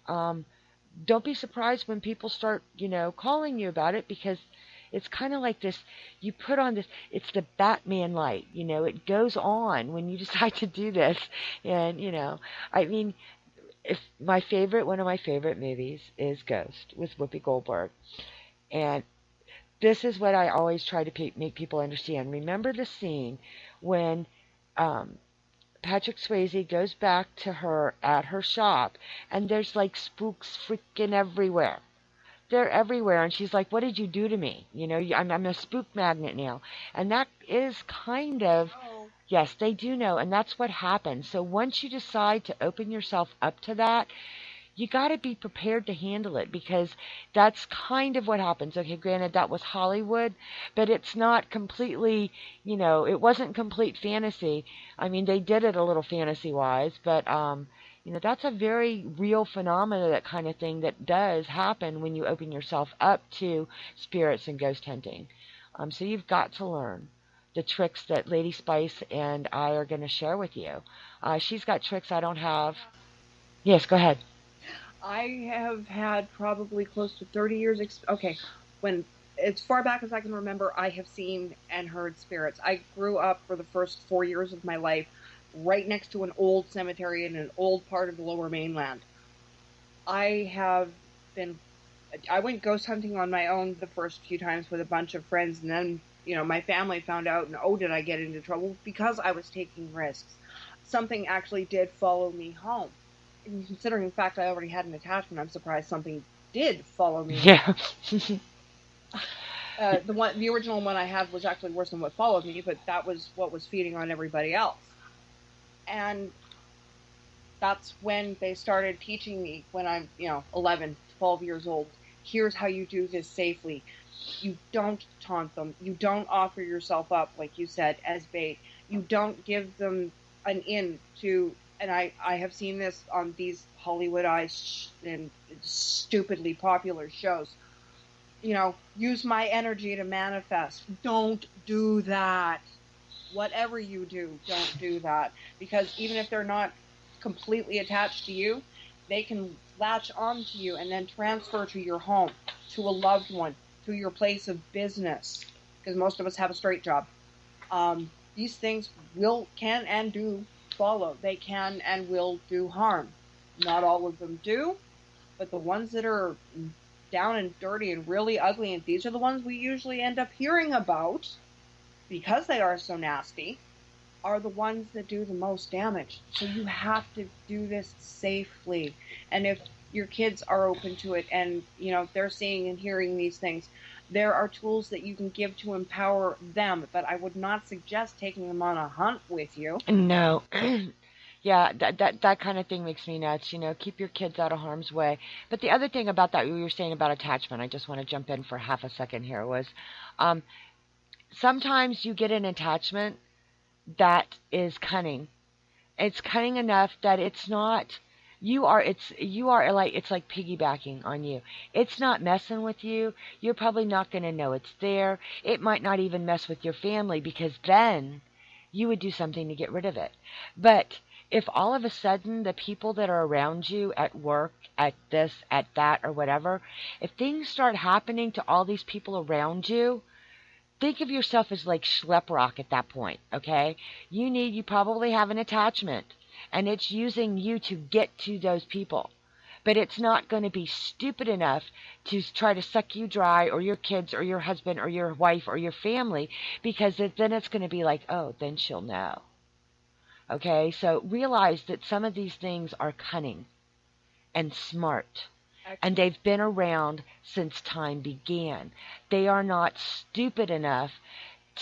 don't be surprised when people start, calling you about it, because it's kind of like this, you put on this, it's the Batman light, it goes on when you decide to do this. And, I mean, one of my favorite movies is Ghost with Whoopi Goldberg. And this is what I always try to make people understand. Remember the scene when Patrick Swayze goes back to her at her shop, and there's like spooks freaking everywhere. They're everywhere, and she's like, "What did you do to me? I'm a spook magnet now." And that is kind of, yes, they do know, and that's what happens. So once you decide to open yourself up to that, you got to be prepared to handle it, because that's kind of what happens. Okay, granted, that was Hollywood, but it's not completely, it wasn't complete fantasy. I mean, they did it a little fantasy-wise, but, that's a very real phenomena, that kind of thing that does happen when you open yourself up to spirits and ghost hunting. So you've got to learn the tricks that Lady Spice and I are going to share with you. She's got tricks I don't have. Yes, go ahead. I have had probably close to 30 years. When as far back as I can remember, I have seen and heard spirits. I grew up for the first 4 years of my life right next to an old cemetery in an old part of the Lower Mainland. I went ghost hunting on my own the first few times with a bunch of friends, and then, my family found out, and did I get into trouble because I was taking risks. Something actually did follow me home. Considering the fact I already had an attachment, I'm surprised something did follow me. Yeah. The original one I had was actually worse than what followed me, but that was what was feeding on everybody else. And that's when they started teaching me, when I'm, 11, 12 years old. Here's how you do this safely. You don't taunt them. You don't offer yourself up, like you said, as bait. You don't give them an in to, and I have seen this on these Hollywoodized and stupidly popular shows. Use my energy to manifest. Don't do that. Whatever you do, don't do that. Because even if they're not completely attached to you, they can latch onto you and then transfer to your home, to a loved one, to your place of business. Because most of us have a straight job. These things can and do follow. They can and will do harm. Not all of them do, but the ones that are down and dirty and really ugly, and these are the ones we usually end up hearing about, because they are so nasty, are the ones that do the most damage. So you have to do this safely. And if your kids are open to it and, they're seeing and hearing these things, there are tools that you can give to empower them. But I would not suggest taking them on a hunt with you. No. Yeah, that kind of thing makes me nuts. Keep your kids out of harm's way. But the other thing about that, you were saying about attachment, I just want to jump in for half a second here, was sometimes you get an attachment that is cunning. It's cunning enough that it's not It's like piggybacking on you. It's not messing with you. You're probably not going to know it's there. It might not even mess with your family, because then you would do something to get rid of it. But if all of a sudden the people that are around you at work, at this, at that, or whatever, if things start happening to all these people around you, think of yourself as like schlep rock at that point, okay? You probably have an attachment, and it's using you to get to those people. But it's not going to be stupid enough to try to suck you dry, or your kids, or your husband, or your wife, or your family, because then it's going to be like, oh, then she'll know. Okay, so realize that some of these things are cunning and smart. And they've been around since time began. They are not stupid enough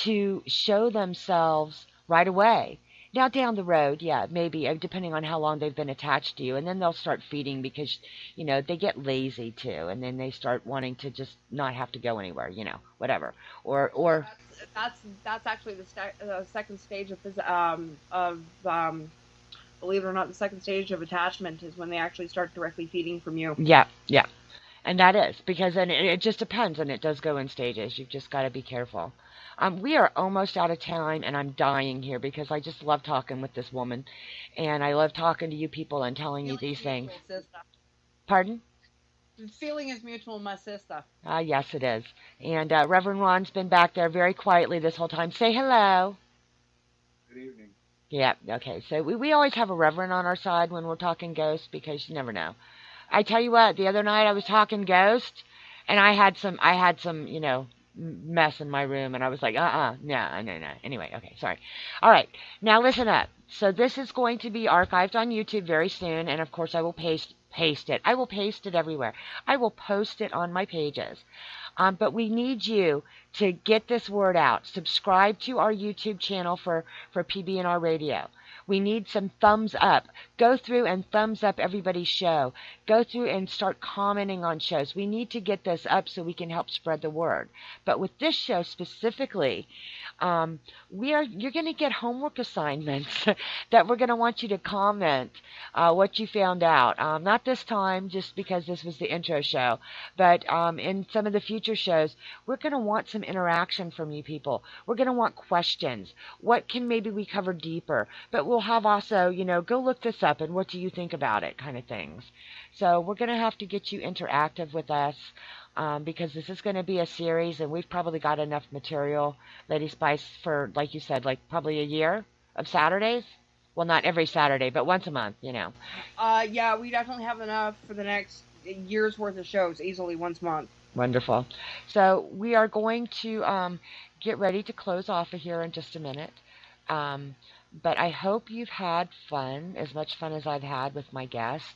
to show themselves right away. Now, down the road, yeah, maybe, depending on how long they've been attached to you, and then they'll start feeding because, they get lazy too, and then they start wanting to just not have to go anywhere, whatever. Or that's actually the second stage believe it or not, the second stage of attachment is when they actually start directly feeding from you. Yeah, yeah. And that is, because then it just depends, and it does go in stages. You've just got to be careful. We are almost out of time, and I'm dying here because I just love talking with this woman, and I love talking to you people and telling you these things. Sister. Pardon? The feeling is mutual, my sister. Yes, it is. And Reverend Ron's been back there very quietly this whole time. Say hello. Good evening. Yeah, okay. So we always have a reverend on our side when we're talking ghosts, because you never know. I tell you what, the other night I was talking ghosts, and I had some, mess in my room, and I was like, no. Anyway, okay, sorry. All right, now listen up. So this is going to be archived on YouTube very soon, and of course I will paste it. I will paste it everywhere. I will post it on my pages. But we need you to get this word out. Subscribe to our YouTube channel for PBNR Radio. We need some thumbs up. Go through and thumbs up everybody's show. Go through and start commenting on shows. We need to get this up so we can help spread the word. But with this show specifically, you're going to get homework assignments that we're going to want you to comment what you found out. Not this time, just because this was the intro show, but in some of the future shows, we're going to want some interaction from you people. We're going to want questions. What can maybe we cover deeper? But we'll have also, go look this up and what do you think about it kind of things. So we're going to have to get you interactive with us. Because this is going to be a series, and we've probably got enough material, Lady Spice, for, like you said, like probably a year of Saturdays. Well, not every Saturday, but once a month, Yeah, we definitely have enough for the next year's worth of shows, easily once a month. Wonderful. So we are going to get ready to close off of here in just a minute. But I hope you've had fun, as much fun as I've had with my guest.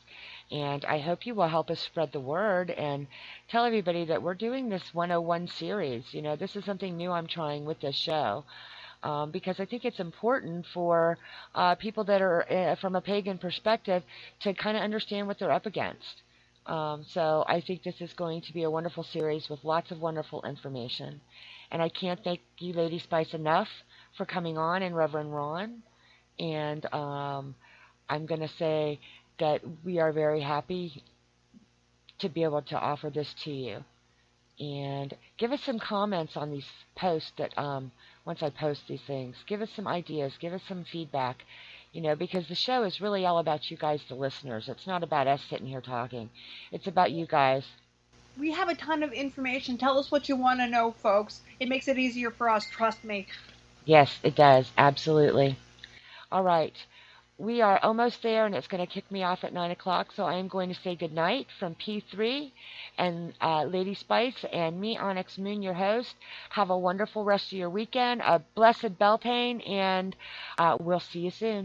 And I hope you will help us spread the word and tell everybody that we're doing this 101 series. This is something new I'm trying with this show. Because I think it's important for people that are from a pagan perspective to kind of understand what they're up against. So I think this is going to be a wonderful series with lots of wonderful information. And I can't thank you, Lady Spice, enough for coming on, and Reverend Ron. And I'm going to say that we are very happy to be able to offer this to you. And give us some comments on these posts that once I post these things. Give us some ideas. Give us some feedback. Because the show is really all about you guys, the listeners. It's not about us sitting here talking. It's about you guys. We have a ton of information. Tell us what you want to know, folks. It makes it easier for us, trust me. Yes, it does. Absolutely. All right. We are almost there, and it's going to kick me off at 9 o'clock, so I am going to say good night from P3 and Lady Spice and me, Onyx Moon, your host. Have a wonderful rest of your weekend, a blessed Beltane, and we'll see you soon.